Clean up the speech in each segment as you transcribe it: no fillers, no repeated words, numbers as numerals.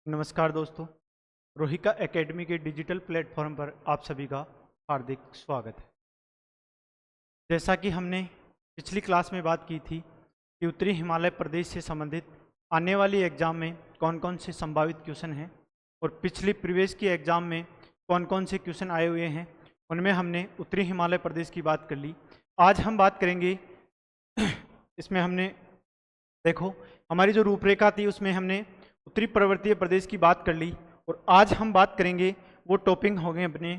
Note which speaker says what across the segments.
Speaker 1: नमस्कार दोस्तों, रोहिका एकेडमी के डिजिटल प्लेटफॉर्म पर आप सभी का हार्दिक स्वागत है। जैसा कि हमने पिछली क्लास में बात की थी कि उत्तरी हिमालय प्रदेश से संबंधित आने वाली एग्ज़ाम में कौन कौन से संभावित क्वेश्चन हैं और पिछली प्रीवियस की एग्ज़ाम में कौन कौन से क्वेश्चन आए हुए हैं, उनमें हमने उत्तरी हिमालय प्रदेश की बात कर ली। आज हम बात करेंगे इसमें हमने देखो हमारी जो रूपरेखा थी उसमें हमने उत्तरी पर्वतीय प्रदेश की बात कर ली और आज हम बात करेंगे वो टॉपिक हो गए अपने।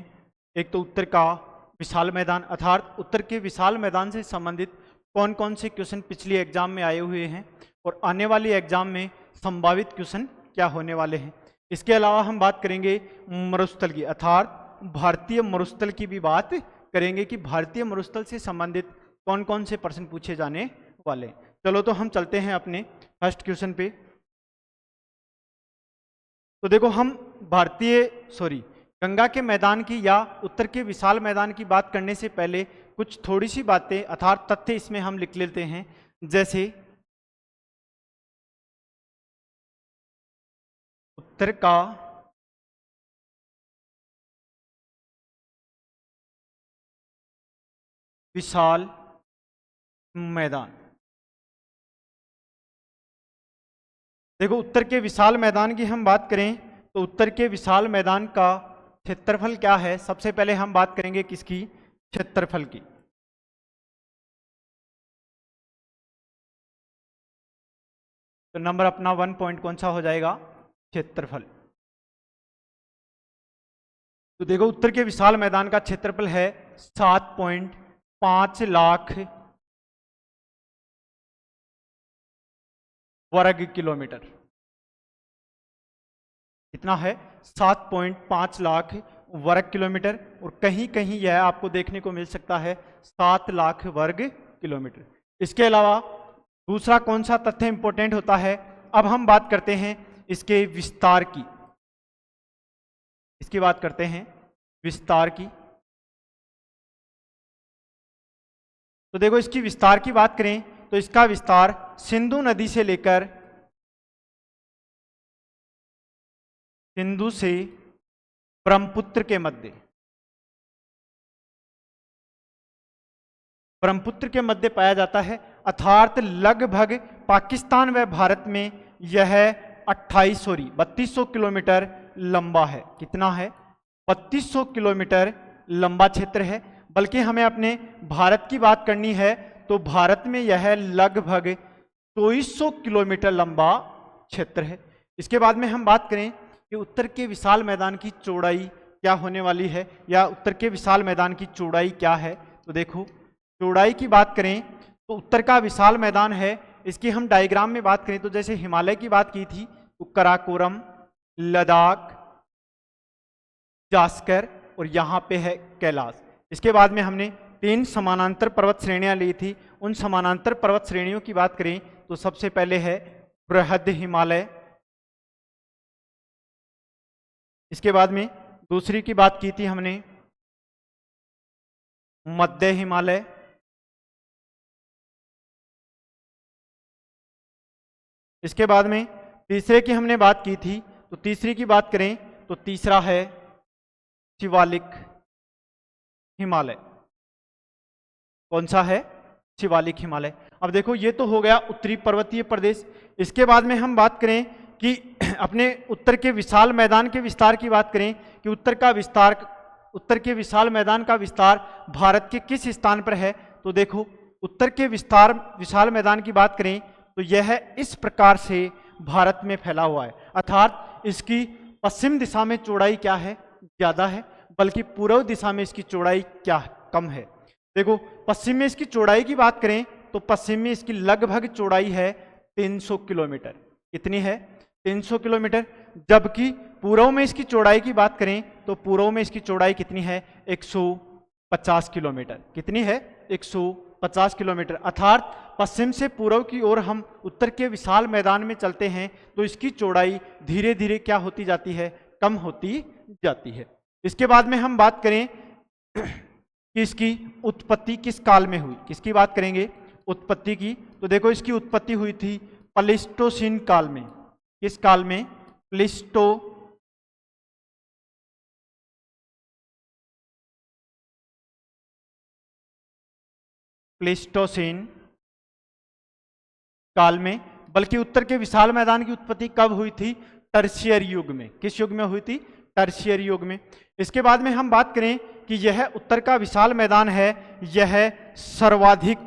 Speaker 1: एक तो उत्तर का विशाल मैदान, अर्थात उत्तर के विशाल मैदान से संबंधित कौन कौन से क्वेश्चन पिछली एग्जाम में आए हुए हैं और आने वाली एग्जाम में संभावित क्वेश्चन क्या होने वाले हैं। इसके अलावा हम बात करेंगे मरुस्थल की, अर्थात भारतीय मरुस्थल की भी बात करेंगे कि भारतीय मरुस्थल से संबंधित कौन कौन से प्रश्न पूछे जाने वाले हैं। चलो तो हम चलते हैं अपने फर्स्ट क्वेश्चन पे। तो देखो हम गंगा के मैदान की या उत्तर के विशाल मैदान की बात करने से पहले कुछ थोड़ी सी बातें अर्थात तथ्य इसमें हम लिख लेते हैं। जैसे उत्तर का विशाल मैदान, देखो उत्तर के विशाल मैदान की हम बात करें तो उत्तर के विशाल मैदान का क्षेत्रफल क्या है। सबसे पहले हम बात करेंगे किसकी, क्षेत्रफल की। तो नंबर अपना 1 पॉइंट कौन सा हो जाएगा, क्षेत्रफल। तो देखो उत्तर के विशाल मैदान का क्षेत्रफल है 7.5 लाख वर्ग किलोमीटर। कितना है, 7.5 लाख वर्ग किलोमीटर। और कहीं कहीं यह आपको देखने को मिल सकता है 7 लाख वर्ग किलोमीटर। इसके अलावा दूसरा कौन सा तथ्य इंपॉर्टेंट होता है, अब हम बात करते हैं इसके विस्तार की। इसकी बात करते हैं विस्तार की। तो देखो इसकी विस्तार की बात करें तो इसका विस्तार सिंधु नदी से लेकर सिंधु से ब्रह्मपुत्र के मध्य पाया जाता है। अर्थात लगभग पाकिस्तान व भारत में यह 3200 किलोमीटर लंबा है। कितना है, 3200 किलोमीटर लंबा क्षेत्र है। बल्कि हमें अपने भारत की बात करनी है तो भारत में यह लगभग 2400 किलोमीटर लंबा क्षेत्र है। इसके बाद में हम बात करें कि उत्तर के विशाल मैदान की चौड़ाई क्या होने वाली है या उत्तर के विशाल मैदान की चौड़ाई क्या है। तो देखो चौड़ाई की बात करें तो उत्तर का विशाल मैदान है, इसकी हम डायग्राम में बात करें तो जैसे हिमालय की बात की थी तो कराकोरम, लद्दाख, जास्कर और यहाँ पे है कैलाश। इसके बाद में हमने 3 समानांतर पर्वत श्रेणियां ली थी। उन समानांतर पर्वत श्रेणियों की बात करें तो सबसे पहले है बृहद हिमालय। इसके बाद में दूसरी की बात की थी हमने मध्य हिमालय। इसके बाद में तीसरे की हमने बात की थी तो तीसरी की बात करें तो तीसरा है शिवालिक हिमालय। कौन सा है, शिवालिक हिमालय। अब देखो ये तो हो गया उत्तरी पर्वतीय प्रदेश। इसके बाद में हम बात करें कि अपने उत्तर के विशाल मैदान के विस्तार की बात करें कि उत्तर के विशाल मैदान का विस्तार भारत के किस स्थान पर है। तो देखो उत्तर के विशाल मैदान की बात करें तो यह इस प्रकार से भारत में फैला हुआ है। अर्थात इसकी पश्चिम दिशा में चौड़ाई क्या है, ज्यादा है, बल्कि पूर्व दिशा में इसकी चौड़ाई क्या कम है। देखो पश्चिम में इसकी चौड़ाई की बात करें तो पश्चिम में इसकी लगभग चौड़ाई है 300 किलोमीटर। कितनी है, 300 किलोमीटर। जबकि पूर्व में इसकी चौड़ाई की बात करें तो पूर्व में इसकी चौड़ाई कितनी है, 150 किलोमीटर। कितनी है, 150 किलोमीटर। अर्थात पश्चिम से पूर्व की ओर हम उत्तर के विशाल मैदान में चलते हैं तो इसकी चौड़ाई धीरे धीरे क्या होती जाती है, कम होती जाती है। इसके बाद में हम बात करें कि इसकी उत्पत्ति किस काल में हुई। किसकी बात करेंगे, उत्पत्ति की। तो देखो इसकी उत्पत्ति हुई थी प्लेस्टोसीन काल में। किस काल में, प्लिस्टो प्लेस्टोसीन काल में, बल्कि उत्तर के विशाल मैदान की उत्पत्ति कब हुई थी? टर्शियर युग में। किस युग में हुई थी? टर्शियर युग में। इसके बाद में हम बात करें कि यह उत्तर का विशाल मैदान है, यह सर्वाधिक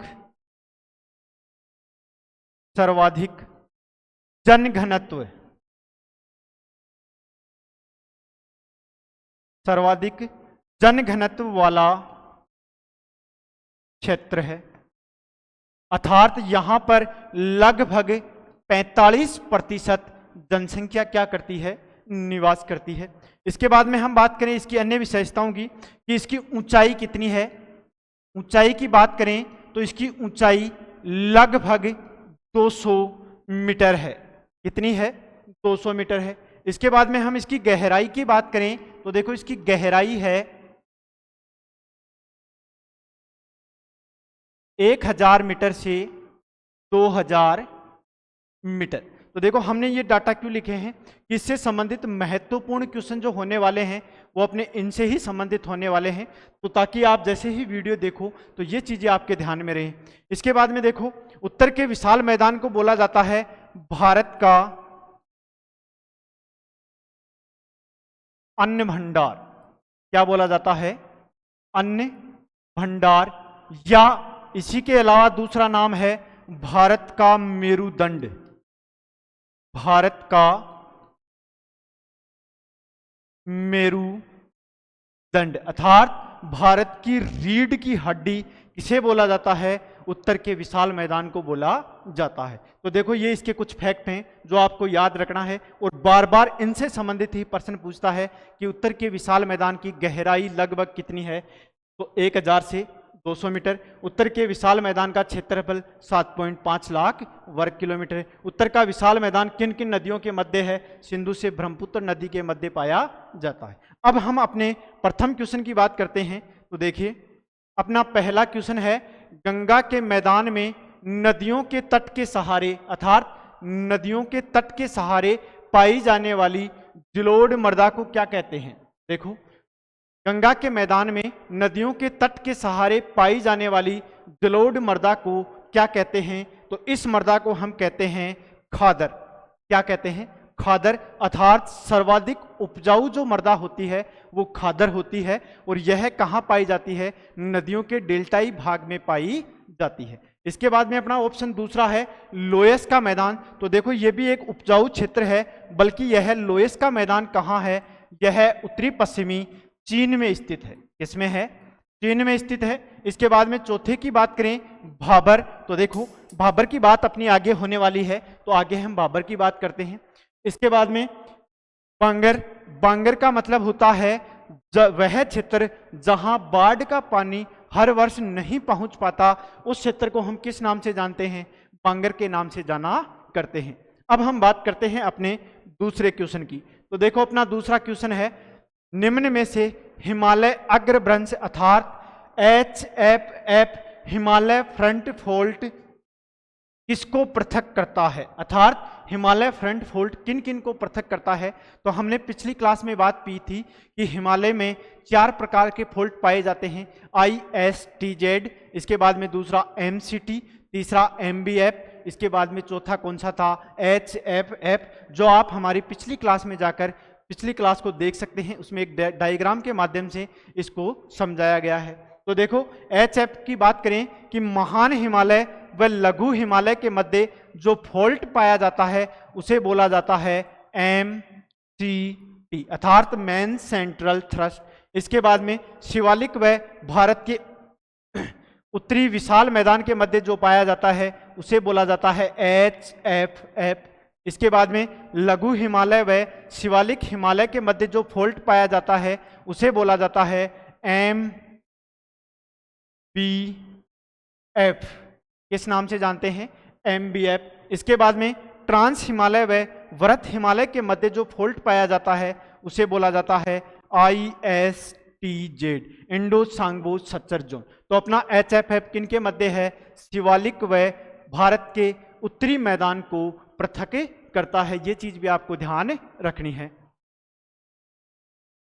Speaker 1: जनघनत्व वाला क्षेत्र है, अर्थात यहां पर लगभग 45% जनसंख्या क्या करती है? निवास करती है। इसके बाद में हम बात करें इसकी अन्य विशेषताओं की कि इसकी ऊंचाई कितनी है। ऊंचाई की बात करें तो इसकी ऊंचाई लगभग 200 मीटर है। कितनी है? 200 मीटर है। इसके बाद में हम इसकी गहराई की बात करें तो देखो इसकी गहराई है 1000 मीटर से 2000 मीटर। तो देखो हमने ये डाटा क्यों लिखे हैं कि इससे संबंधित महत्वपूर्ण क्वेश्चन जो होने वाले हैं वो अपने इनसे ही संबंधित होने वाले हैं, तो ताकि आप जैसे ही वीडियो देखो तो ये चीजें आपके ध्यान में रहें। इसके बाद में देखो उत्तर के विशाल मैदान को बोला जाता है भारत का अन्न भंडार। क्या बोला जाता है? अन्न भंडार, या इसी के अलावा दूसरा नाम है भारत का मेरुदंड। भारत का मेरुदंड अर्थात भारत की रीढ़ की हड्डी किसे बोला जाता है? उत्तर के विशाल मैदान को बोला जाता है। तो देखो ये इसके कुछ फैक्ट हैं जो आपको याद रखना है, और बार बार इनसे संबंधित ही प्रश्न पूछता है कि उत्तर के विशाल मैदान की गहराई लगभग कितनी है? तो 1000 से 200 मीटर। उत्तर के विशाल मैदान का क्षेत्रफल 7.5 लाख वर्ग किलोमीटर है। उत्तर का विशाल मैदान किन किन नदियों के मध्य है? सिंधु से ब्रह्मपुत्र नदी के मध्य पाया जाता है। अब हम अपने प्रथम क्वेश्चन की बात करते हैं। तो देखिए अपना पहला क्वेश्चन है, गंगा के मैदान में नदियों के तट के सहारे अर्थात नदियों के तट के सहारे पाई जाने वाली जलोढ़ मृदा को क्या कहते हैं? देखो गंगा के मैदान में नदियों के तट के सहारे पाई जाने वाली जलोढ़ मृदा को क्या कहते हैं? तो इस मृदा को हम कहते हैं खादर। क्या कहते हैं? खादर, अर्थात सर्वाधिक उपजाऊ जो मृदा होती है वो खादर होती है, और यह कहाँ पाई जाती है? नदियों के डेल्टाई भाग में पाई जाती है। इसके बाद में अपना ऑप्शन दूसरा है लोयस का मैदान। तो देखो ये भी एक उपजाऊ क्षेत्र है, बल्कि यह लोयस का मैदान कहाँ है? यह उत्तरी पश्चिमी चीन में स्थित है। किसमें है? चीन में स्थित है। इसके बाद में चौथे की बात करें भाबर। तो देखो भाबर की बात अपनी आगे होने वाली है, तो आगे हम भाबर की बात करते हैं। इसके बाद में बांगर। बांगर का मतलब होता है वह क्षेत्र जहां बाढ़ का पानी हर वर्ष नहीं पहुंच पाता, उस क्षेत्र को हम किस नाम से जानते हैं? बांगर के नाम से जाना करते हैं। अब हम बात करते हैं अपने दूसरे क्वेश्चन की। तो देखो अपना दूसरा क्वेश्चन है, निम्न में से हिमालय अग्रभ्रंश अर्थात HFF हिमालय फ्रंट फोल्ड किसको पृथक करता है? अर्थात हिमालय फ्रंट फोल्ड किन किन को पृथक करता है? तो हमने पिछली क्लास में बात की थी कि हिमालय में 4 प्रकार के फोल्ड पाए जाते हैं, ISTZ, इसके बाद में दूसरा MCT, तीसरा MBF, इसके बाद में चौथा कौन सा था? HFF, जो आप हमारी पिछली क्लास में जाकर पिछली क्लास को देख सकते हैं। उसमें एक डायग्राम के माध्यम से इसको समझाया गया है। तो देखो HF की बात करें कि महान हिमालय व लघु हिमालय के मध्य जो फॉल्ट पाया जाता है उसे बोला जाता है MCT अर्थात मेन सेंट्रल थ्रस्ट। इसके बाद में शिवालिक व भारत के उत्तरी विशाल मैदान के मध्य जो पाया जाता है उसे बोला जाता है HFF। इसके बाद में लघु हिमालय व शिवालिक हिमालय के मध्य जो फॉल्ट पाया जाता है उसे बोला जाता है MBF। किस नाम से जानते हैं? MBF। इसके बाद में ट्रांस हिमालय व वृत हिमालय के मध्य जो फॉल्ट पाया जाता है उसे बोला जाता है ISTZ, इंडो सांगबो सच्चर जोन। तो अपना HFF किन के मध्य है? शिवालिक व भारत के उत्तरी मैदान को पृथक करता है, ये चीज भी आपको ध्यान रखनी है।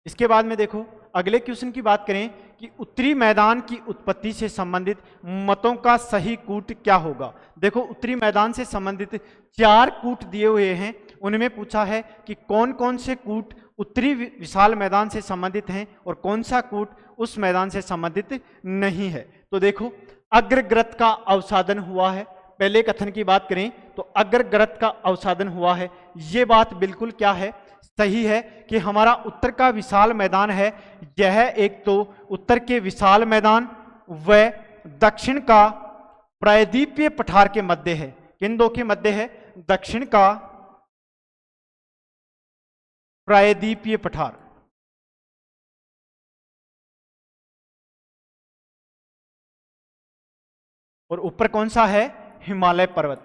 Speaker 1: इसके बाद में देखो अगले क्वेश्चन की बात करें कि उत्तरी मैदान की उत्पत्ति से संबंधित मतों का सही कूट क्या होगा। देखो उत्तरी मैदान से संबंधित 4 कूट दिए हुए हैं, उनमें पूछा है कि कौन कौन से कूट उत्तरी विशाल मैदान से संबंधित हैं और कौन सा कूट उस मैदान से संबंधित नहीं है। तो देखो अग्रग्रत का अवसादन हुआ है, पहले कथन की बात करें तो अग्रग्रत का अवसादन हुआ है, ये बात बिल्कुल क्या है, सही है कि हमारा उत्तर का विशाल मैदान है, यह एक तो उत्तर के विशाल मैदान व दक्षिण का प्रायद्वीपीय पठार के मध्य है। किन दो के मध्य है? दक्षिण का प्रायद्वीपीय पठार और ऊपर कौन सा है? हिमालय पर्वत।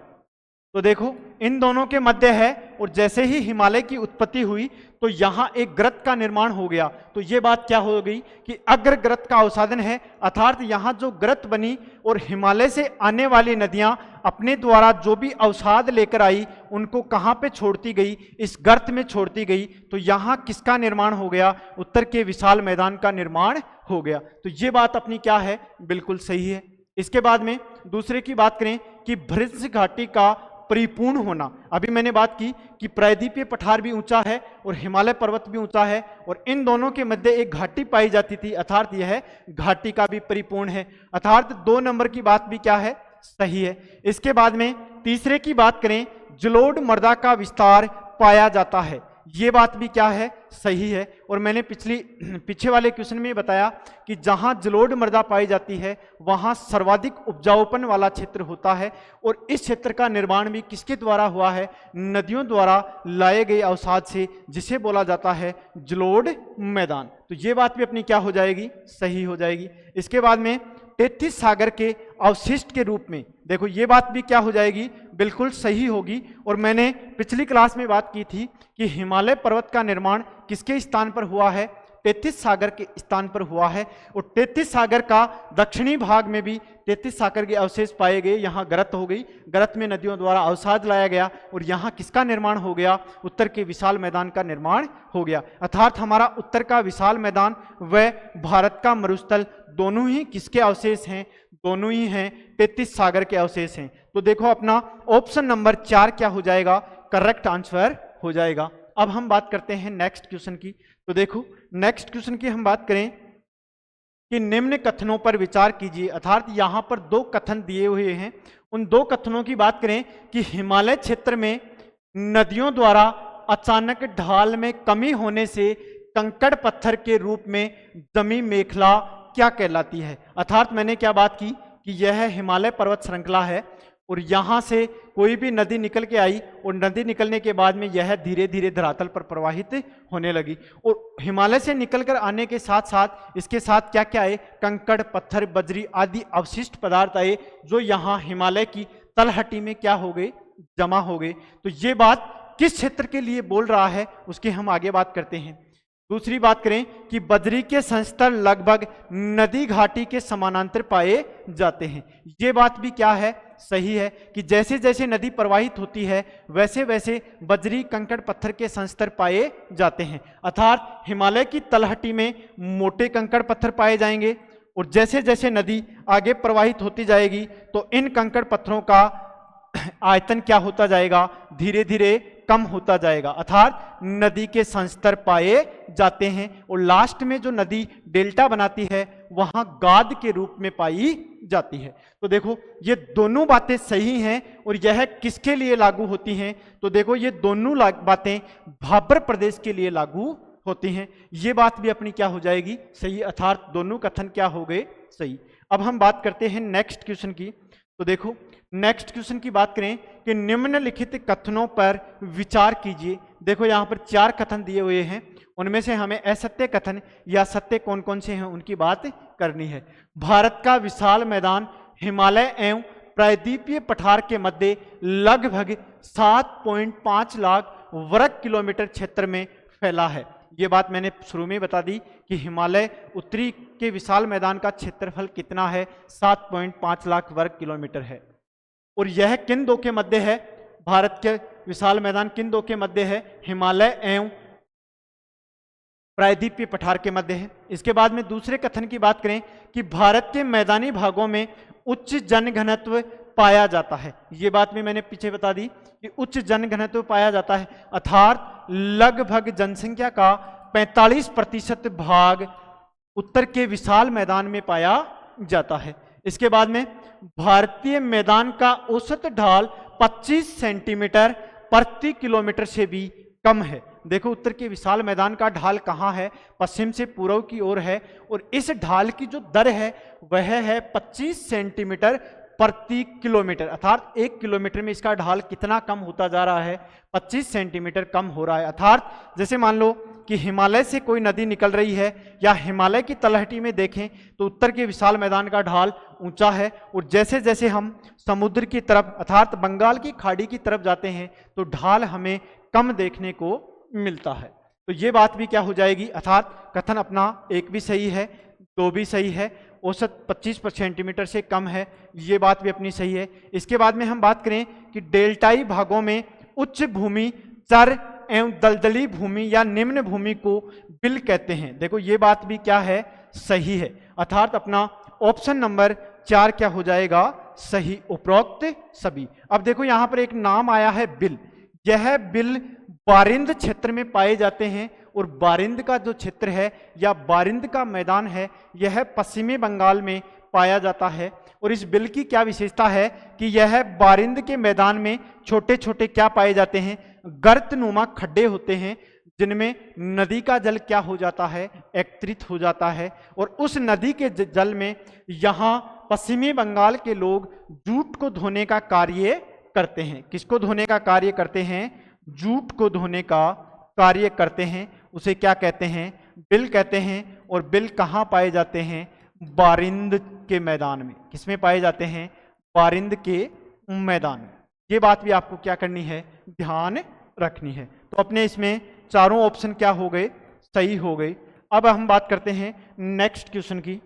Speaker 1: तो देखो इन दोनों के मध्य है और जैसे ही हिमालय की उत्पत्ति हुई तो यहां एक ग्रत का निर्माण हो गया। तो ये बात क्या हो गई कि अग्रग्रत का अवसादन है, अर्थात यहां जो ग्रत बनी और हिमालय से आने वाली नदियां अपने द्वारा जो भी अवसाद लेकर आई उनको कहां पे छोड़ती गई? इस गर्त में छोड़ती गई। तो यहां किसका निर्माण हो गया? उत्तर के विशाल मैदान का निर्माण हो गया। तो ये बात अपनी क्या है? बिल्कुल सही है। इसके बाद में दूसरे की बात करें कि भृंश घाटी का परिपूर्ण होना। अभी मैंने बात की कि प्रायद्वीपीय पठार भी ऊंचा है और हिमालय पर्वत भी ऊंचा है और इन दोनों के मध्य एक घाटी पाई जाती थी, अर्थात यह घाटी का भी परिपूर्ण है, अर्थात 2 नंबर की बात भी क्या है? सही है। इसके बाद में तीसरे की बात करें, जलोढ़ मृदा का विस्तार पाया जाता है, ये बात भी क्या है? सही है। और मैंने पीछे वाले क्वेश्चन में बताया कि जहां जलोढ़ मृदा पाई जाती है वहां सर्वाधिक उपजाऊपन वाला क्षेत्र होता है और इस क्षेत्र का निर्माण भी किसके द्वारा हुआ है? नदियों द्वारा लाए गए अवसाद से, जिसे बोला जाता है जलोढ़ मैदान। तो ये बात भी अपनी क्या हो जाएगी? सही हो जाएगी। इसके बाद में तेथिस सागर के अवशिष्ट के रूप में, देखो ये बात भी क्या हो जाएगी? बिल्कुल सही होगी। और मैंने पिछली क्लास में बात की थी कि हिमालय पर्वत का निर्माण किसके स्थान पर हुआ है? तेथिस सागर के स्थान पर हुआ है और तेथिस सागर का दक्षिणी भाग में भी तेथिस सागर के अवशेष पाए गए। यहाँ गरत हो गई, गरत में नदियों द्वारा अवसाद लाया गया और यहाँ किसका निर्माण हो गया? उत्तर के विशाल मैदान का निर्माण हो गया। अर्थात हमारा उत्तर का विशाल मैदान व भारत का मरुस्थल दोनों ही किसके अवशेष हैं? दोनों ही हैं तेथिस सागर के अवशेष हैं। तो देखो अपना ऑप्शन नंबर 4 क्या हो जाएगा? करेक्ट आंसर हो जाएगा। अब हम बात करते हैं नेक्स्ट क्वेश्चन की। तो देखो नेक्स्ट क्वेश्चन की हम बात करें कि निम्न कथनों पर विचार कीजिए, अर्थात यहां पर 2 कथन दिए हुए हैं। उन 2 कथनों की बात करें कि हिमालय क्षेत्र में नदियों द्वारा अचानक ढाल में कमी होने से कंकड़ पत्थर के रूप में जमी मेखला क्या कहलाती है। अर्थात मैंने क्या बात की कि यह हिमालय पर्वत श्रृंखला है और यहां से कोई भी नदी निकल के आई और नदी निकलने के बाद में यह धीरे धीरे धरातल पर प्रवाहित होने लगी और हिमालय से निकलकर आने के साथ साथ इसके साथ क्या क्या आए? कंकड़, पत्थर, बजरी आदि अवशिष्ट पदार्थ आए जो यहाँ हिमालय की तलहटी में क्या हो गए? जमा हो गए। तो ये बात किस क्षेत्र के लिए बोल रहा है उसकी हम आगे बात करते हैं। दूसरी बात करें कि बजरी के संस्तर लगभग नदी घाटी के समानांतर पाए जाते हैं। ये बात भी क्या है? सही है कि जैसे जैसे नदी प्रवाहित होती है वैसे वैसे बजरी, कंकड़, पत्थर के संस्तर पाए जाते हैं। अर्थात हिमालय की तलहटी में मोटे कंकड़ पत्थर पाए जाएंगे और जैसे जैसे नदी आगे प्रवाहित होती जाएगी तो इन कंकड़ पत्थरों का आयतन क्या होता जाएगा? धीरे धीरे कम होता जाएगा, अर्थात नदी के संस्तर पाए जाते हैं और लास्ट में जो नदी डेल्टा बनाती है वहां गाद के रूप में पाई जाती है। तो देखो ये दोनों बातें सही हैं और यह किसके लिए लागू होती हैं? तो देखो ये दोनों बातें भाबर प्रदेश के लिए लागू होती हैं। ये बात भी अपनी क्या हो जाएगी? सही, अर्थात दोनों कथन क्या हो गए? सही। अब हम बात करते हैं नेक्स्ट क्वेश्चन की। तो देखो नेक्स्ट क्वेश्चन की बात करें कि निम्नलिखित कथनों पर विचार कीजिए। देखो यहाँ पर 4 कथन दिए हुए हैं, उनमें से हमें असत्य कथन या सत्य कौन कौन से हैं उनकी बात करनी है। भारत का विशाल मैदान हिमालय एवं प्रायद्वीपीय पठार के मध्य लगभग 7.5 लाख वर्ग किलोमीटर क्षेत्र में फैला है। ये बात मैंने शुरू में बता दी कि हिमालय उत्तरी के विशाल मैदान का क्षेत्रफल कितना है? 7.5 लाख वर्ग किलोमीटर है और यह किन 2 के मध्य है? भारत के विशाल मैदान किन दो के मध्य है? हिमालय एवं प्रायद्वीपीय पठार के मध्य है। इसके बाद में दूसरे कथन की बात करें कि भारत के मैदानी भागों में उच्च जनघनत्व पाया जाता है। ये बात भी मैंने पीछे बता दी कि उच्च जनघनत्व पाया जाता है, अर्थात लगभग जनसंख्या का 45% भाग उत्तर के विशाल मैदान में पाया जाता है। इसके बाद में भारतीय मैदान का औसत ढाल 25 सेंटीमीटर प्रति किलोमीटर से भी कम है। देखो उत्तर के विशाल मैदान का ढाल कहाँ है? पश्चिम से पूर्व की ओर है, और इस ढाल की जो दर है वह है 25 सेंटीमीटर प्रति किलोमीटर, अर्थात 1 किलोमीटर में इसका ढाल कितना कम होता जा रहा है? 25 सेंटीमीटर कम हो रहा है। अर्थात जैसे मान लो कि हिमालय से कोई नदी निकल रही है, या हिमालय की तलहटी में देखें तो उत्तर के विशाल मैदान का ढाल ऊंचा है, और जैसे जैसे हम समुद्र की तरफ अर्थात बंगाल की खाड़ी की तरफ जाते हैं तो ढाल हमें कम देखने को मिलता है। तो ये बात भी क्या हो जाएगी? अर्थात कथन अपना एक भी सही है, दो भी सही है, औसत 25 सेंटीमीटर से कम है, ये बात भी अपनी सही है। इसके बाद में हम बात करें कि डेल्टाई भागों में उच्च भूमि चर एवं दलदली भूमि या निम्न भूमि को बिल कहते हैं। देखो ये बात भी क्या है? सही है, अर्थात अपना ऑप्शन नंबर 4 क्या हो जाएगा? सही, उपरोक्त सभी। अब देखो यहां पर एक नाम आया है बिल। यह बिल बारिंद क्षेत्र में पाए जाते हैं, और बारिंद का जो क्षेत्र है या बारिंद का मैदान है यह पश्चिमी बंगाल में पाया जाता है। और इस बिल की क्या विशेषता है कि यह बारिंद के मैदान में छोटे छोटे क्या पाए जाते हैं? गर्तनुमा खड्डे होते हैं, जिनमें नदी का जल क्या हो जाता है? एकत्रित हो जाता है, और उस नदी के जल में यहाँ पश्चिमी बंगाल के लोग जूट को धोने का कार्य करते हैं। किसको धोने का कार्य करते हैं? जूट को धोने का कार्य करते हैं। उसे क्या कहते हैं? बिल कहते हैं। और बिल कहाँ पाए जाते हैं? बारिंद के मैदान में। किसमें पाए जाते हैं? बारिंद के मैदान में। ये बात भी आपको क्या करनी है? ध्यान रखनी है। तो अपने इसमें चारों ऑप्शन क्या हो गए? सही हो गए। अब हम बात करते हैं नेक्स्ट क्वेश्चन की।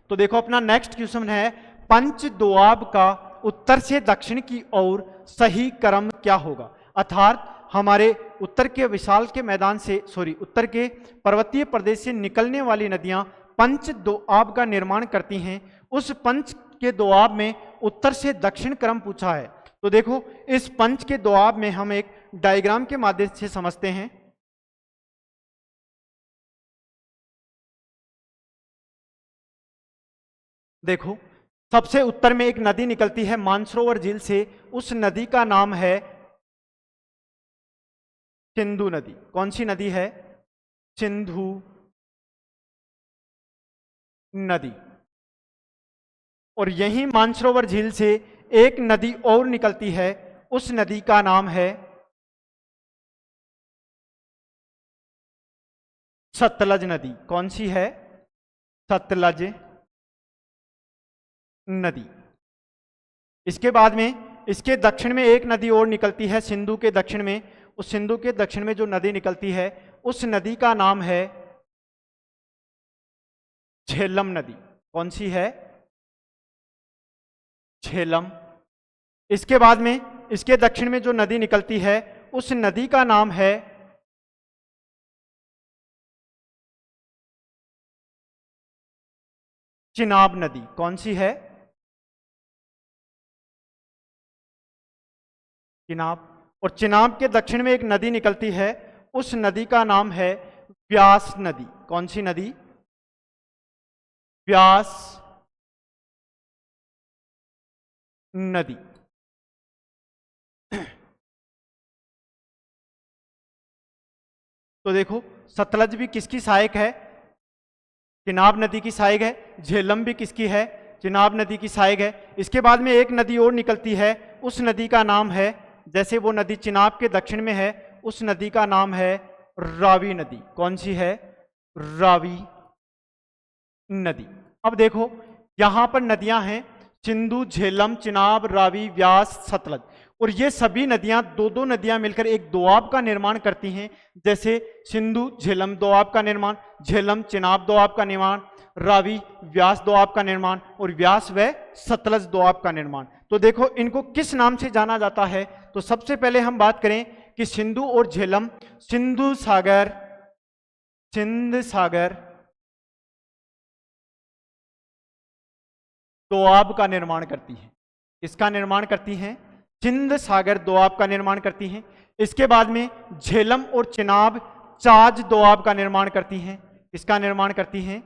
Speaker 1: तो देखो अपना नेक्स्ट क्वेश्चन है, पंच दोआब का उत्तर से दक्षिण की ओर सही क्रम क्या होगा? अर्थात हमारे उत्तर के विशाल के मैदान से उत्तर के पर्वतीय प्रदेश से निकलने वाली नदियां पंच दोआब का निर्माण करती हैं। उस पंच के दोआब में उत्तर से दक्षिण क्रम पूछा है। तो देखो इस पंच के दोआब में हम एक डायग्राम के माध्यम से समझते हैं। देखो सबसे उत्तर में एक नदी निकलती है मानसरोवर झील से, उस नदी का नाम है सिंधु नदी। कौन सी नदी है? सिंधु नदी। और यही मानसरोवर झील से एक नदी और निकलती है, उस नदी का नाम है सतलज नदी। कौन सी है? सतलज नदी। इसके बाद में इसके दक्षिण में एक नदी और निकलती है सिंधु के दक्षिण में, उस सिंधु के दक्षिण में जो नदी निकलती है उस नदी का नाम है झेलम नदी। कौन सी है? झेलम। इसके बाद में इसके दक्षिण में जो नदी निकलती है उस नदी का नाम है चिनाब नदी। कौन सी है? चिनाब। और चिनाब के दक्षिण में एक नदी निकलती है, उस नदी का नाम है व्यास नदी। कौन सी नदी? व्यास नदी। तो देखो सतलज भी किसकी सहायक है? चिनाब नदी की सहायक है। झेलम भी किसकी है? चिनाब नदी की सहायक है। इसके बाद में एक नदी और निकलती है, उस नदी का नाम है, जैसे वो नदी चिनाब के दक्षिण में है, उस नदी का नाम है रावी नदी। कौन सी है? रावी नदी। अब देखो यहां पर नदियां हैं सिंधु, झेलम, चिनाब, रावी, व्यास, सतलज, और ये सभी नदियां दो नदियां मिलकर एक दोआब का निर्माण करती हैं। जैसे सिंधु झेलम दोआब का निर्माण, झेलम चिनाब दोआब का निर्माण, रावी व्यास दोआब का निर्माण, और व्यास व सतलज दोआब का निर्माण। तो देखो इनको किस नाम से जाना जाता है? तो सबसे पहले हम बात करें कि सिंधु और झेलम सिंध सागर दोआब का निर्माण करती हैं। इसका निर्माण करती हैं, सिंध सागर दोआब का निर्माण करती हैं। इसके बाद में झेलम और चिनाब चाज दोआब का निर्माण करती हैं। इसका निर्माण करती हैं,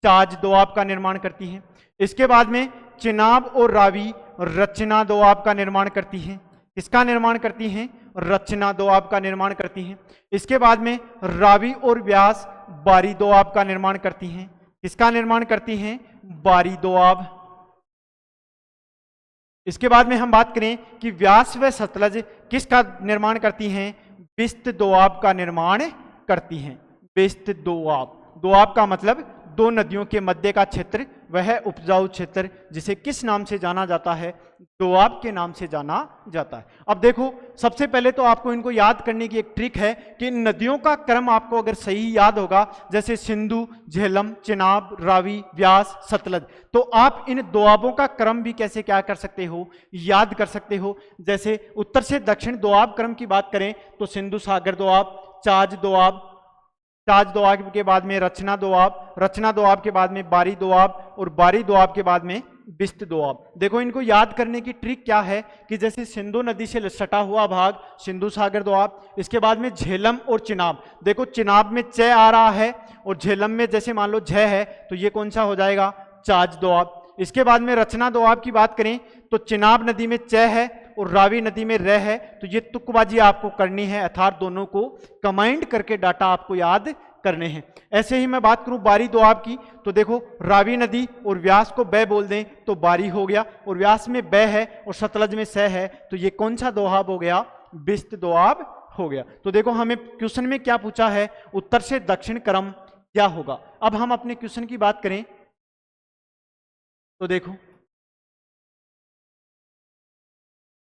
Speaker 1: चाज दोआब का निर्माण करती हैं। इसके बाद में चिनाब और रावी रचना दोआब का निर्माण करती हैं। इसका निर्माण करती हैं, रचना दोआब का निर्माण करती हैं। इसके बाद में रावी और व्यास बारी दोआब का निर्माण करती हैं। इसका निर्माण करती हैं, बारी दोआब। इसके बाद में हम बात करें कि व्यास व सतलज किसका निर्माण करती हैं, बिस्त दोआब का निर्माण करती हैं। बिस्त दोआब, दोआब का मतलब दो नदियों के मध्य का क्षेत्र, वह उपजाऊ क्षेत्र जिसे किस नाम से जाना जाता है, दोआब के नाम से जाना जाता है। अब देखो, सबसे पहले तो आपको इनको याद करने की एक ट्रिक है कि इन नदियों का क्रम आपको अगर सही याद होगा, जैसे सिंधु, झेलम, चिनाब, रावी, व्यास, सतलज, तो आप इन दोआबों का क्रम भी कैसे क्या कर सकते हो, याद कर सकते हो। जैसे उत्तर से दक्षिण दोआब क्रम की बात करें तो सिंधु सागर दोआब, चाज दोआब, चाज दोआब के बाद में रचना दोआब, रचना दोआब के बाद में बारी दोआब और बारी दोआब के बाद में बिस्त दोआब। देखो, इनको याद करने की ट्रिक क्या है कि जैसे सिंधु नदी से सटा हुआ भाग सिंधु सागर दोआब, इसके बाद में झेलम और चिनाब, देखो चिनाब में च आ रहा है और झेलम में जैसे मान लो झ है, तो ये कौन सा हो जाएगा, चाज दोआब। इसके बाद में रचना दोआब की बात करें तो चिनाब नदी में च है और रावी नदी में र है, तो ये तुकबाजी आपको करनी है, अर्थात दोनों को कमांड करके डाटा आपको याद करने हैं। ऐसे ही मैं बात करूं बारी दोआब की, तो देखो रावी नदी और व्यास को ब बोल दें तो बारी हो गया, और व्यास में ब है और सतलज में स है, तो ये कौन सा दोआब हो गया, बिस्त दोआब हो गया। तो देखो, हमें क्वेश्चन में क्या पूछा है, उत्तर से दक्षिण क्रम क्या होगा। अब हम अपने क्वेश्चन की बात करें तो देखो,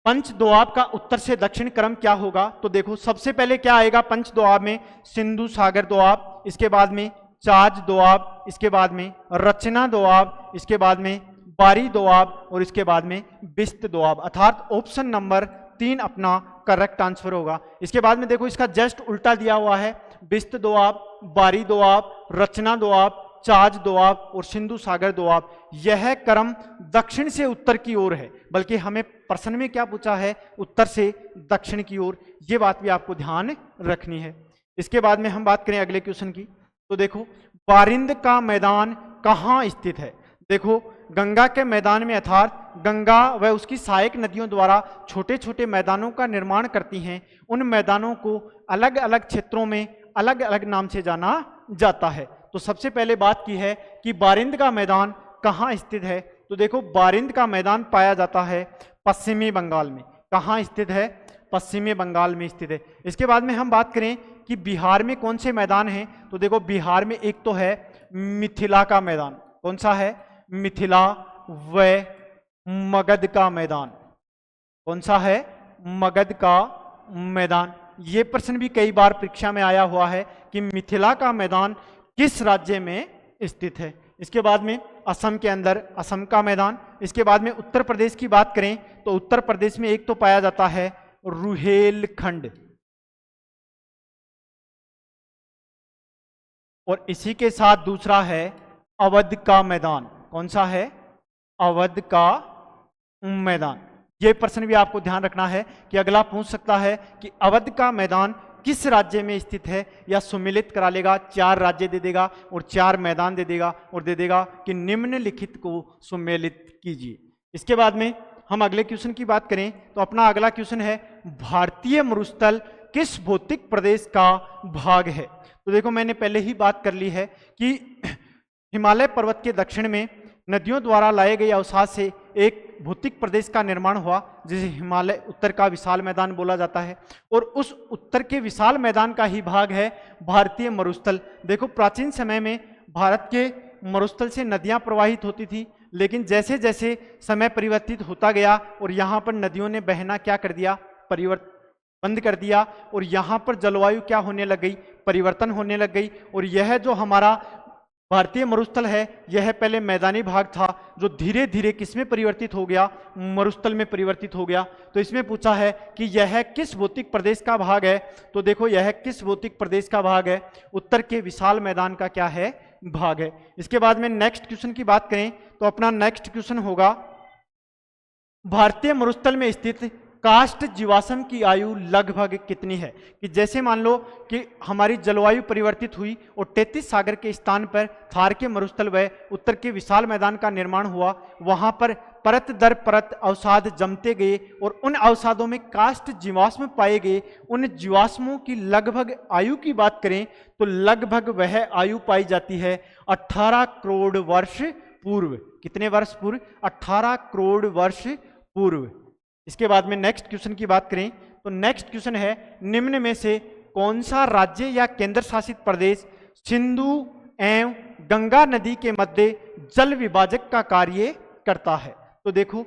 Speaker 1: पंच दोआब का उत्तर से दक्षिण क्रम क्या होगा, तो देखो सबसे पहले क्या आएगा पंच दोआब में, सिंधु सागर दोआब, इसके बाद में चाज दोआब, इसके बाद में रचना दोआब, इसके बाद में बारी दोआब और इसके बाद में बिस्त दोआब, अर्थात ऑप्शन नंबर 3 अपना करेक्ट आंसर होगा। इसके बाद में देखो, इसका जस्ट उल्टा दिया हुआ है, बिस्त दोआब, बारी दोआब, रचना दोआब, चाज दोआब और सिंधु सागर दोआब। यह क्रम दक्षिण से उत्तर की ओर है, बल्कि हमें प्रश्न में क्या पूछा है, उत्तर से दक्षिण की ओर, ये बात भी आपको ध्यान रखनी है। इसके बाद में हम बात करें अगले क्वेश्चन की, तो देखो बारिंद का मैदान कहाँ स्थित है। देखो, गंगा के मैदान में, अर्थात गंगा व उसकी सहायक नदियों द्वारा छोटे छोटे मैदानों का निर्माण करती हैं। उन मैदानों को अलग अलग क्षेत्रों में अलग अलग नाम से जाना जाता है। तो सबसे पहले बात की है कि बारिंद का मैदान कहाँ स्थित है, तो देखो बारिंद का मैदान पाया जाता है पश्चिमी बंगाल में। कहाँ स्थित है, पश्चिमी बंगाल में स्थित है। इसके बाद में हम बात करें कि बिहार में कौन से मैदान हैं, तो देखो बिहार में एक तो है मिथिला का मैदान, कौन सा है, मिथिला व मगध का मैदान, कौन सा है, मगध का मैदान। ये प्रश्न भी कई बार परीक्षा में आया हुआ है कि मिथिला का मैदान किस राज्य में स्थित है। इसके बाद में असम के अंदर असम का मैदान। इसके बाद में उत्तर प्रदेश की बात करें तो उत्तर प्रदेश में एक तो पाया जाता है रुहेलखंड, और इसी के साथ दूसरा है अवध का मैदान, कौन सा है, अवध का मैदान। यह प्रश्न भी आपको ध्यान रखना है कि अगला पूछ सकता है कि अवध का मैदान किस राज्य में स्थित है, या सुमिलित करा लेगा, 4 राज्य दे देगा और 4 मैदान दे देगा और दे देगा कि निम्नलिखित को सुमेलित कीजिए। इसके बाद में हम अगले क्वेश्चन की बात करें तो अपना अगला क्वेश्चन है भारतीय मरुस्थल किस भौतिक प्रदेश का भाग है। तो देखो, मैंने पहले ही बात कर ली है कि हिमालय पर्वत के दक्षिण में नदियों द्वारा लाए गए अवसाद से एक भौतिक प्रदेश का निर्माण हुआ, जिसे हिमालय उत्तर का विशाल मैदान बोला जाता है, और उस उत्तर के विशाल मैदान का ही भाग है भारतीय मरुस्थल। देखो, प्राचीन समय में भारत के मरुस्थल से नदियां प्रवाहित होती थी, लेकिन जैसे जैसे समय परिवर्तित होता गया और यहाँ पर नदियों ने बहना क्या कर दिया, बंद कर दिया, और यहाँ पर जलवायु क्या होने लग गई, परिवर्तन होने लग गई। और यह जो हमारा भारतीय मरुस्थल है यह पहले मैदानी भाग था जो धीरे धीरे किसमें परिवर्तित हो गया, मरुस्थल में परिवर्तित हो गया। तो इसमें पूछा है कि यह किस भौतिक प्रदेश का भाग है, तो देखो यह किस भौतिक प्रदेश का भाग है, उत्तर के विशाल मैदान का क्या है, भाग है। इसके बाद में नेक्स्ट क्वेश्चन की बात करें तो अपना नेक्स्ट क्वेश्चन होगा भारतीय मरुस्थल में स्थित काष्ठ जीवाश्म की आयु लगभग कितनी है। कि जैसे मान लो कि हमारी जलवायु परिवर्तित हुई और 33 सागर के स्थान पर थार के मरुस्थल व उत्तर के विशाल मैदान का निर्माण हुआ, वहां पर परत दर परत अवसाद जमते गए और उन अवसादों में काष्ठ जीवाश्म पाए गए। उन जीवाश्मों की लगभग आयु की बात करें तो लगभग वह आयु पाई जाती है 18 करोड़ वर्ष पूर्व। कितने वर्ष पूर्व? 18 करोड़ वर्ष पूर्व। इसके बाद में नेक्स्ट क्वेश्चन की बात करें तो नेक्स्ट क्वेश्चन है निम्न में से कौन सा राज्य या केंद्र शासित प्रदेश सिंधु एवं गंगा नदी के मध्य जल विभाजक का कार्य करता है। तो देखो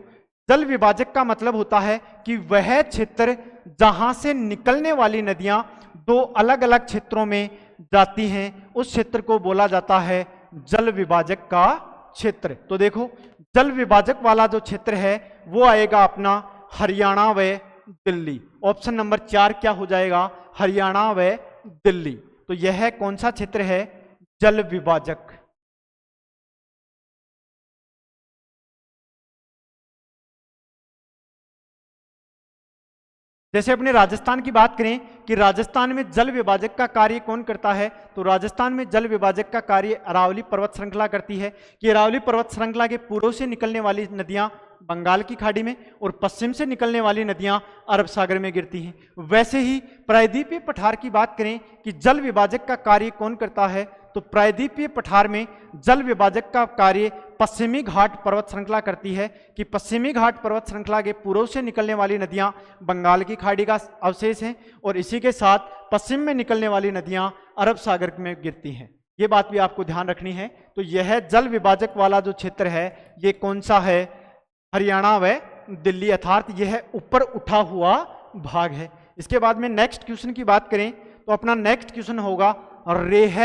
Speaker 1: जल विभाजक का मतलब होता है कि वह क्षेत्र जहां से निकलने वाली नदियां दो अलग अलग क्षेत्रों में जाती हैं, उस क्षेत्र को बोला जाता है जल विभाजक का क्षेत्र। तो देखो जल विभाजक वाला जो क्षेत्र है वो आएगा अपना हरियाणा व दिल्ली। ऑप्शन नंबर 4 क्या हो जाएगा? हरियाणा व दिल्ली। तो यह कौन सा क्षेत्र है? जल विभाजक। जैसे अपने राजस्थान की बात करें कि राजस्थान में जल विभाजक का कार्य कौन करता है, तो राजस्थान में जल विभाजक का कार्य अरावली पर्वत श्रृंखला करती है कि अरावली पर्वत श्रृंखला के पूर्व से निकलने वाली नदियां बंगाल की खाड़ी में और पश्चिम से निकलने वाली नदियां अरब सागर में गिरती हैं। वैसे ही प्रायद्वीपीय पठार की बात करें कि जल विभाजक का कार्य कौन करता है, तो प्रायद्वीपीय पठार में जल विभाजक का कार्य पश्चिमी घाट पर्वत श्रृंखला करती है कि पश्चिमी घाट पर्वत श्रृंखला के पूर्व से निकलने वाली नदियां बंगाल की खाड़ी का अवशेष हैं और इसी के साथ पश्चिम में निकलने वाली नदियां अरब सागर में गिरती हैं। ये बात भी आपको ध्यान रखनी है। तो यह जल विभाजक वाला जो क्षेत्र है ये कौन सा है? हरियाणा व दिल्ली, अर्थात यह ऊपर उठा हुआ भाग है। इसके बाद में नेक्स्ट क्वेश्चन की बात करें तो अपना नेक्स्ट क्वेश्चन होगा रेह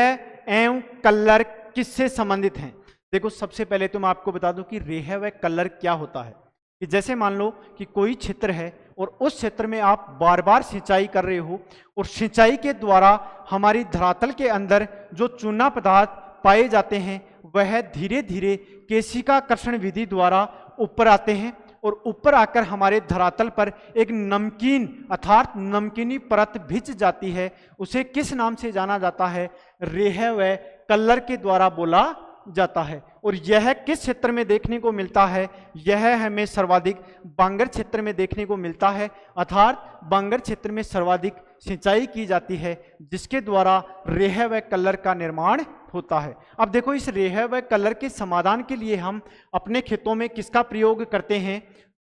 Speaker 1: एवं कल्लर किससे संबंधित हैं। देखो सबसे पहले तो मैं आपको बता दूं कि रेह व कल्लर क्या होता है। कि जैसे मान लो कि कोई क्षेत्र है और उस क्षेत्र में आप बार बार सिंचाई कर रहे हो और सिंचाई के द्वारा हमारी धरातल के अंदर जो चूना पदार्थ पाए जाते हैं वह धीरे धीरे केशिकाकर्षण विधि द्वारा ऊपर आते हैं और ऊपर आकर हमारे धरातल पर एक नमकीन अर्थात नमकीनी परत भिज जाती है। उसे किस नाम से जाना जाता है? रेह व कल्लर के द्वारा बोला जाता है। और यह किस क्षेत्र में देखने को मिलता है? यह हमें सर्वाधिक बांगर क्षेत्र में देखने को मिलता है, अर्थात बांगर क्षेत्र में सर्वाधिक सिंचाई की जाती है जिसके द्वारा रेह व कल्लर का निर्माण होता है। अब देखो इस रेह व कल्लर के समाधान के लिए हम अपने खेतों में किसका प्रयोग करते हैं?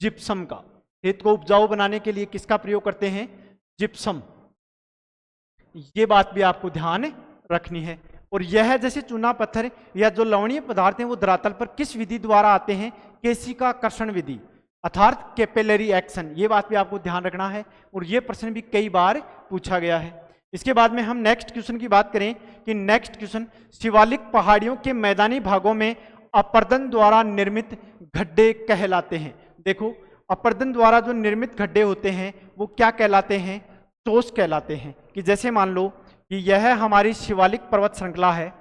Speaker 1: जिप्सम का। खेत को उपजाऊ बनाने के लिए किसका प्रयोग करते हैं? जिप्सम। ये बात भी आपको ध्यान रखनी है। और यह जैसे चूना पत्थर या जो लवणीय पदार्थ हैं वो धरातल पर किस विधि द्वारा आते हैं? केशिकाकर्षण विधि अर्थात कैपिलरी एक्शन। ये बात भी आपको ध्यान रखना है और ये प्रश्न भी कई बार पूछा गया है। इसके बाद में हम नेक्स्ट क्वेश्चन की बात करें कि नेक्स्ट क्वेश्चन शिवालिक पहाड़ियों के मैदानी भागों में अपर्दन द्वारा निर्मित गड्ढे कहलाते हैं। देखो अपर्दन द्वारा जो निर्मित गड्ढे होते हैं वो क्या कहलाते हैं? चोस कहलाते हैं। कि जैसे मान लो कि यह हमारी शिवालिक पर्वत श्रृंखला है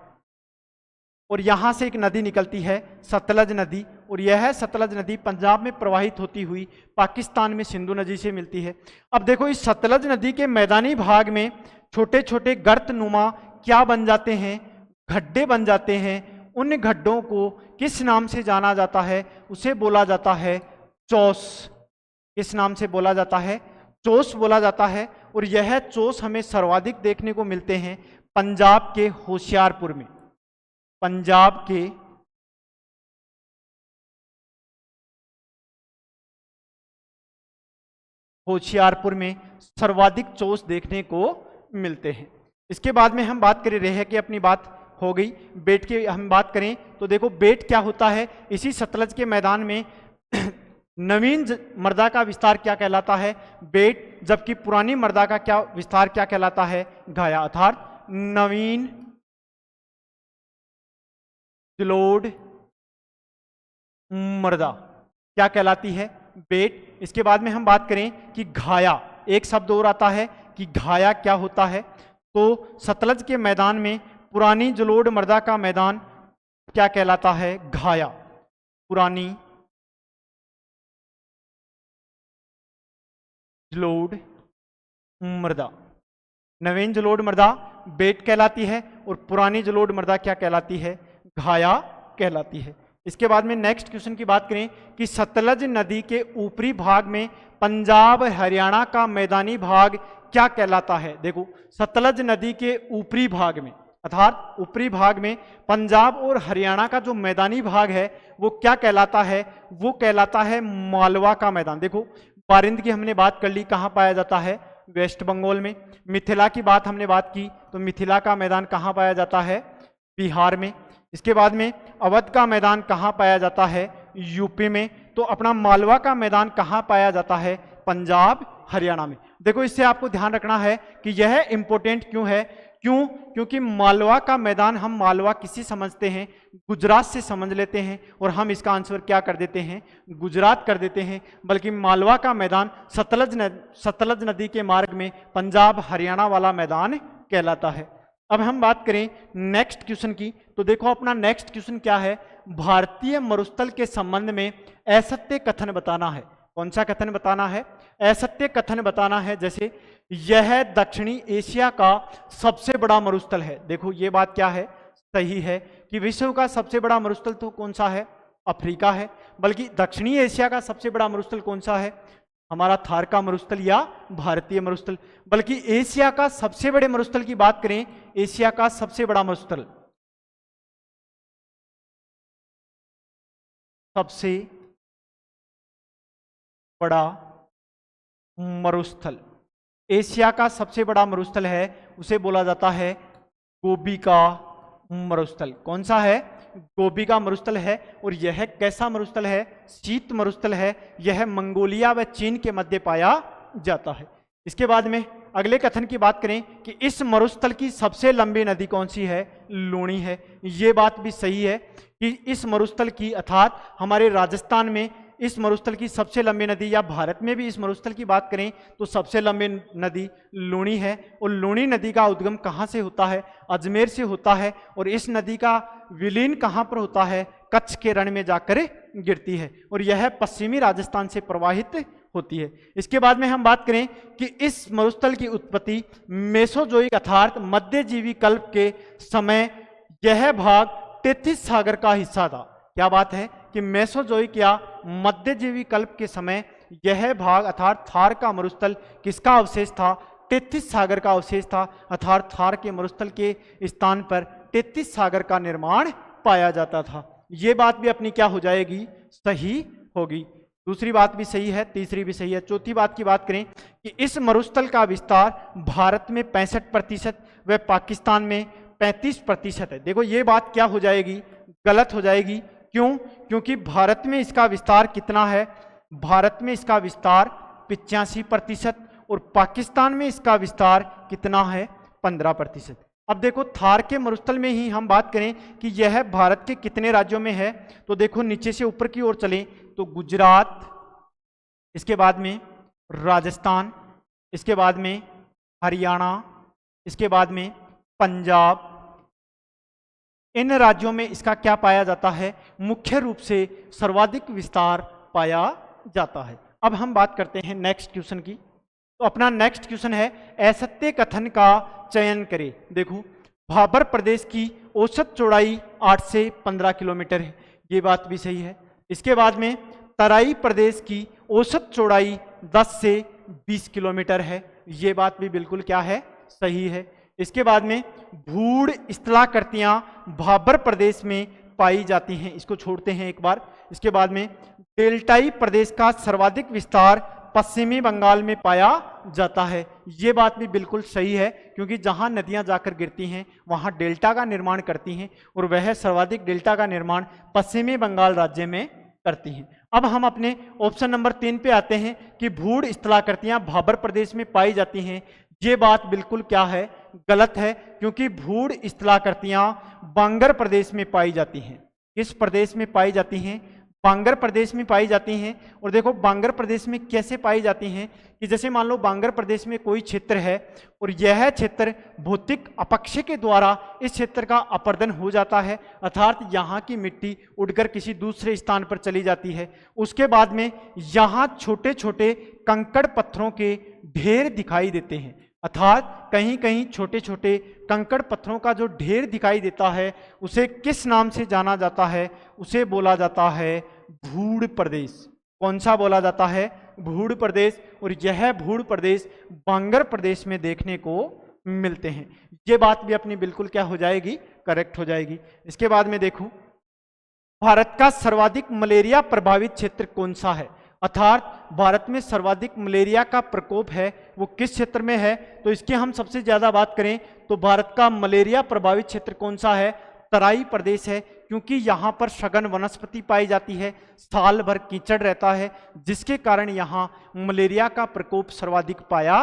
Speaker 1: और यहां से एक नदी निकलती है सतलज नदी, और यह सतलज नदी पंजाब में प्रवाहित होती हुई पाकिस्तान में सिंधु नदी से मिलती है। अब देखो इस सतलज नदी के मैदानी भाग में छोटे छोटे गर्त नुमा क्या बन जाते हैं? गड्ढे बन जाते हैं। उन गड्ढों को किस नाम से जाना जाता है? उसे बोला जाता है चोस। किस नाम से बोला जाता है? चोस बोला जाता है। और यह चोस हमें सर्वाधिक देखने को मिलते हैं पंजाब के होशियारपुर में। पंजाब के होशियारपुर में सर्वाधिक चोस देखने को मिलते हैं। इसके बाद में हम बात करें रेह की, अपनी बात हो गई। बेट की हम बात करें तो देखो बेट क्या होता है? इसी सतलज के मैदान में नवीन मृदा का विस्तार क्या कहलाता है? बेट। जबकि पुरानी मृदा का क्या विस्तार क्या कहलाता है? घाया। अर्थात नवीन जलोढ़ मृदा क्या कहलाती है? बेट। इसके बाद में हम बात करें कि घाया, एक शब्द और आता है कि घाया क्या होता है? तो सतलज के मैदान में पुरानी जलोढ़ मृदा का मैदान क्या कहलाता है? घाया। पुरानी जलोढ़ मृदा, नवीन जलोढ़ मृदा बेट कहलाती है और पुरानी जलोढ़ मृदा क्या कहलाती है? घाया कहलाती है। इसके बाद में नेक्स्ट क्वेश्चन की बात करें कि सतलज नदी के ऊपरी भाग में पंजाब हरियाणा का मैदानी भाग क्या कहलाता है? देखो, सतलज नदी के ऊपरी भाग में अर्थात ऊपरी भाग में पंजाब और हरियाणा का जो मैदानी भाग है वो क्या कहलाता है? वो कहलाता है मालवा का मैदान। देखो, बारिंद की हमने बात कर ली, कहाँ पाया जाता है? वेस्ट बंगाल में। मिथिला की बात हमने बात की तो मिथिला का मैदान कहाँ पाया जाता है? बिहार में। इसके बाद में अवध का मैदान कहाँ पाया जाता है? यूपी में। तो अपना मालवा का मैदान कहाँ पाया जाता है? पंजाब हरियाणा में। देखो, इससे आपको ध्यान रखना है कि यह इंपॉर्टेंट क्यों है। क्यों? क्योंकि मालवा का मैदान हम मालवा किसी समझते हैं? गुजरात से समझ लेते हैं और हम इसका आंसर क्या कर देते हैं? गुजरात कर देते हैं। बल्कि मालवा का मैदान सतलज नदी के मार्ग में पंजाब हरियाणा वाला मैदान कहलाता है। अब हम बात करें नेक्स्ट क्वेश्चन की, तो देखो अपना नेक्स्ट क्वेश्चन क्या है? भारतीय मरुस्थल के संबंध में असत्य कथन बताना है। कौन सा कथन बताना है? असत्य कथन बताना है। जैसे यह दक्षिणी एशिया का सबसे बड़ा मरुस्थल है। देखो, ये बात क्या है? सही है कि विश्व का सबसे बड़ा मरुस्थल तो कौन सा है? अफ्रीका है। बल्कि दक्षिणी एशिया का सबसे बड़ा मरुस्थल कौन सा है? हमारा थार का मरुस्थल या भारतीय मरुस्थल। बल्कि एशिया का सबसे बड़े मरुस्थल की बात करें, एशिया का सबसे बड़ा मरुस्थल, सबसे बड़ा मरुस्थल, एशिया का सबसे बड़ा मरुस्थल है, उसे बोला जाता है गोबी का मरुस्थल। कौन सा है? गोबी का मरुस्थल है। और यह कैसा मरुस्थल है? शीत मरुस्थल है। यह मंगोलिया व चीन के मध्य पाया जाता है। इसके बाद में अगले कथन की बात करें कि इस मरुस्थल की सबसे लंबी नदी कौन सी है? लूणी है। ये बात भी सही है कि इस मरुस्थल की अर्थात हमारे राजस्थान में इस मरुस्थल की सबसे लंबी नदी, या भारत में भी इस मरुस्थल की बात करें तो सबसे लंबी नदी लूणी है। और लूणी नदी का उद्गम कहाँ से होता है? अजमेर से होता है। और इस नदी का विलीन कहाँ पर होता है? कच्छ के रण में जाकर गिरती है और यह पश्चिमी राजस्थान से प्रवाहित होती है। इसके बाद में हम बात करें कि इस मरुस्थल की उत्पत्ति मेसोजोइक अर्थात मध्यजीवी कल्प के समय यह भाग तेथिस सागर का हिस्सा था। क्या बात है कि मेसोजोइक या मध्यजीवी कल्प के समय यह भाग अर्थात थार का मरुस्थल किसका अवशेष था? तेथिस सागर का अवशेष था। अर्थात थार के मरुस्थल के स्थान पर तेथिस सागर का निर्माण पाया जाता था। ये बात भी अपनी क्या हो जाएगी? सही होगी। दूसरी बात भी सही है, तीसरी भी सही है। चौथी बात की बात करें कि इस मरुस्थल का विस्तार भारत में 65% व पाकिस्तान में 35% है। देखो, ये बात क्या हो जाएगी? गलत हो जाएगी। क्यों? क्योंकि भारत में इसका विस्तार कितना है? भारत में इसका विस्तार 85% और पाकिस्तान में इसका विस्तार कितना है? 15%। अब देखो, थार के मरुस्थल में ही हम बात करें कि यह भारत के कितने राज्यों में है, तो देखो नीचे से ऊपर की ओर चलें तो गुजरात, इसके बाद में राजस्थान, इसके बाद में हरियाणा, इसके बाद में पंजाब, इन राज्यों में इसका क्या पाया जाता है? मुख्य रूप से सर्वाधिक विस्तार पाया जाता है। अब हम बात करते हैं नेक्स्ट क्वेश्चन की। तो अपना नेक्स्ट क्वेश्चन है असत्य कथन का चयन करें। देखो, भाबर प्रदेश की औसत चौड़ाई 8 से 15 किलोमीटर है। ये बात भी सही है। इसके बाद में तराई प्रदेश की औसत चौड़ाई 10 से 20 किलोमीटर है। ये बात भी बिल्कुल क्या है? सही है। इसके बाद में भूड़ स्थलाकृतियां भाबर प्रदेश में पाई जाती हैं। इसको छोड़ते हैं एक बार। इसके बाद में डेल्टाई प्रदेश का सर्वाधिक विस्तार पश्चिमी बंगाल में पाया जाता है। ये बात भी बिल्कुल सही है, क्योंकि जहां नदियां जाकर गिरती हैं वहां डेल्टा का निर्माण करती हैं और वह सर्वाधिक डेल्टा का निर्माण पश्चिमी बंगाल राज्य में करती हैं। अब हम अपने ऑप्शन नंबर 3 पे आते हैं कि भूड़ स्थलाकृतियां भाबर प्रदेश में पाई जाती हैं। ये बात बिल्कुल क्या है? गलत है, क्योंकि भूड़ स्थलाकृतियां बांगर प्रदेश में पाई जाती हैं। किस प्रदेश में पाई जाती हैं? बांगर प्रदेश में पाई जाती हैं। और देखो बांगर प्रदेश में कैसे पाई जाती हैं कि जैसे मान लो बांगर प्रदेश में कोई क्षेत्र है और यह क्षेत्र भौतिक अपक्षय के द्वारा इस क्षेत्र का अपरदन हो जाता है, अर्थात यहाँ की मिट्टी उड़कर किसी दूसरे स्थान पर चली जाती है। उसके बाद में यहाँ छोटे छोटे कंकड़ पत्थरों के ढेर दिखाई देते हैं, अर्थात कहीं कहीं छोटे छोटे कंकड़ पत्थरों का जो ढेर दिखाई देता है उसे किस नाम से जाना जाता है? उसे बोला जाता है भूड़ प्रदेश। कौन सा बोला जाता है? भूड़ प्रदेश। और यह भूड़ प्रदेश बांगर प्रदेश में देखने को मिलते हैं। ये बात भी अपनी बिल्कुल क्या हो जाएगी? करेक्ट हो जाएगी। इसके बाद में देखो भारत का सर्वाधिक मलेरिया प्रभावित क्षेत्र कौन सा है? अर्थात भारत में सर्वाधिक मलेरिया का प्रकोप है वो किस क्षेत्र में है? तो इसकी हम सबसे ज्यादा बात करें तो भारत का मलेरिया प्रभावित क्षेत्र कौन सा है? तराई प्रदेश है, क्योंकि यहाँ पर सघन वनस्पति पाई जाती है, साल भर कीचड़ रहता है, जिसके कारण यहाँ मलेरिया का प्रकोप सर्वाधिक पाया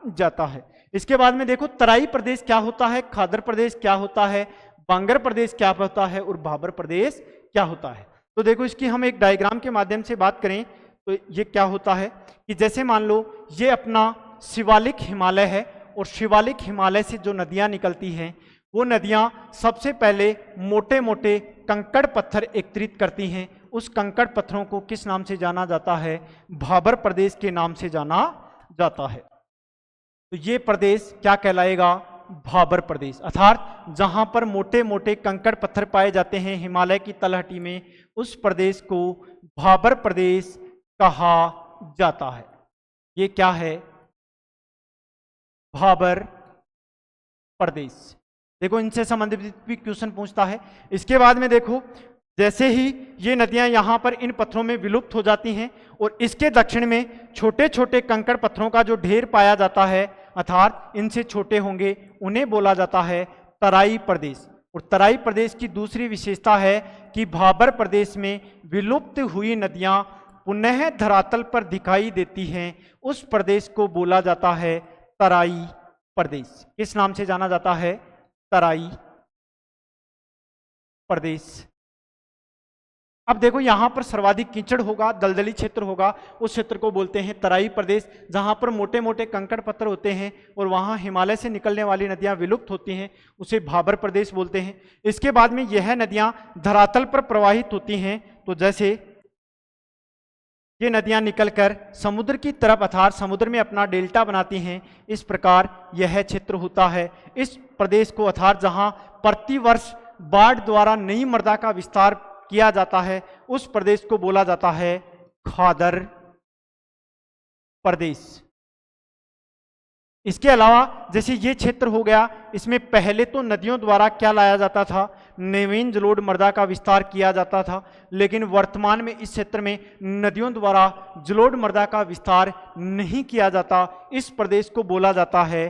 Speaker 1: जाता है। इसके बाद में देखो तराई प्रदेश क्या होता है, खादर प्रदेश क्या होता है, बांगर प्रदेश क्या होता है और भाबर प्रदेश क्या होता है। तो देखो इसकी हम एक डायग्राम के माध्यम से बात करें तो ये क्या होता है कि जैसे मान लो ये अपना शिवालिक हिमालय है और शिवालिक हिमालय से जो नदियां निकलती हैं वो नदियां सबसे पहले मोटे मोटे कंकड़ पत्थर एकत्रित करती हैं। उस कंकड़ पत्थरों को किस नाम से जाना जाता है? भाबर प्रदेश के नाम से जाना जाता है। तो ये प्रदेश क्या कहलाएगा? भाबर प्रदेश। अर्थात जहां पर मोटे मोटे कंकड़ पत्थर पाए जाते हैं हिमालय की तलहटी में, उस प्रदेश को भाबर प्रदेश कहा जाता है। ये क्या है? भाबर प्रदेश। देखो इनसे संबंधित भी क्वेश्चन पूछता है। इसके बाद में देखो जैसे ही ये नदियां यहां पर इन पत्थरों में विलुप्त हो जाती हैं और इसके दक्षिण में छोटे छोटे कंकड़ पत्थरों का जो ढेर पाया जाता है, अर्थात इनसे छोटे होंगे, उन्हें बोला जाता है तराई प्रदेश। और तराई प्रदेश की दूसरी विशेषता है कि भाबर प्रदेश में विलुप्त हुई नदियां पुनः धरातल पर दिखाई देती हैं, उस प्रदेश को बोला जाता है तराई प्रदेश। किस नाम से जाना जाता है? तराई प्रदेश। अब देखो यहां पर सर्वाधिक कीचड़ होगा, दलदली क्षेत्र होगा, उस क्षेत्र को बोलते हैं तराई प्रदेश। जहां पर मोटे मोटे कंकड़ पत्थर होते हैं और वहां हिमालय से निकलने वाली नदियां विलुप्त होती हैं, उसे भाबर प्रदेश बोलते हैं। इसके बाद में यह नदियां धरातल पर प्रवाहित होती हैं, तो जैसे ये नदियां निकलकर समुद्र की तरफ अर्थात समुद्र में अपना डेल्टा बनाती हैं, इस प्रकार यह क्षेत्र होता है। इस प्रदेश को अर्थात जहां प्रतिवर्ष बाढ़ द्वारा नई मृदा का विस्तार किया जाता है, उस प्रदेश को बोला जाता है खादर प्रदेश। इसके अलावा जैसे ये क्षेत्र हो गया, इसमें पहले तो नदियों द्वारा क्या लाया जाता था? नवीन जलोढ़ मृदा का विस्तार किया जाता था, लेकिन वर्तमान में इस क्षेत्र में नदियों द्वारा जलोढ़ मृदा का विस्तार नहीं किया जाता। इस प्रदेश को बोला जाता है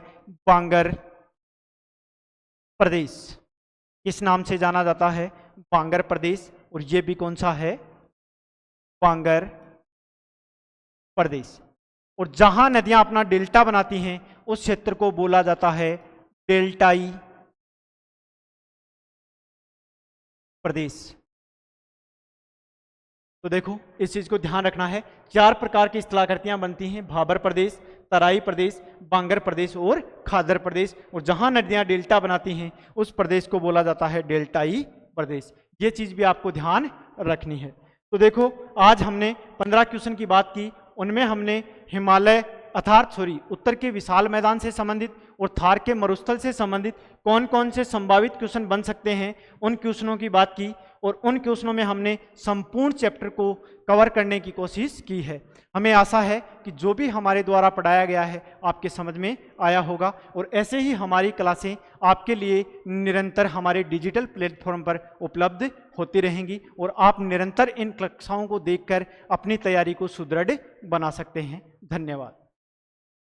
Speaker 1: बांगर प्रदेश। किस नाम से जाना जाता है? बांगर प्रदेश। और ये भी कौन सा है? बांगर प्रदेश। और जहां नदियां अपना डेल्टा बनाती हैं उस क्षेत्र को बोला जाता है डेल्टाई प्रदेश। तो देखो इस चीज को ध्यान रखना है, 4 प्रकार की स्थलाकृतियां बनती हैं, भाबर प्रदेश, तराई प्रदेश, बांगर प्रदेश और खादर प्रदेश। और जहां नदियां डेल्टा बनाती हैं उस प्रदेश को बोला जाता है डेल्टाई प्रदेश। ये चीज भी आपको ध्यान रखनी है। तो देखो आज हमने 15 क्वेश्चन की बात की, उनमें हमने हिमालय अर्थात उत्तर के विशाल मैदान से संबंधित और थार के मरुस्थल से संबंधित कौन कौन से संभावित क्वेश्चन बन सकते हैं उन क्वेश्चनों की बात की, और उन क्वेश्चनों में हमने संपूर्ण चैप्टर को कवर करने की कोशिश की है। हमें आशा है कि जो भी हमारे द्वारा पढ़ाया गया है आपके समझ में आया होगा, और ऐसे ही हमारी क्लासें आपके लिए निरंतर हमारे डिजिटल प्लेटफॉर्म पर उपलब्ध होती रहेंगी, और आप निरंतर इन कक्षाओं को देखकर अपनी तैयारी को सुदृढ़ बना सकते हैं। धन्यवाद।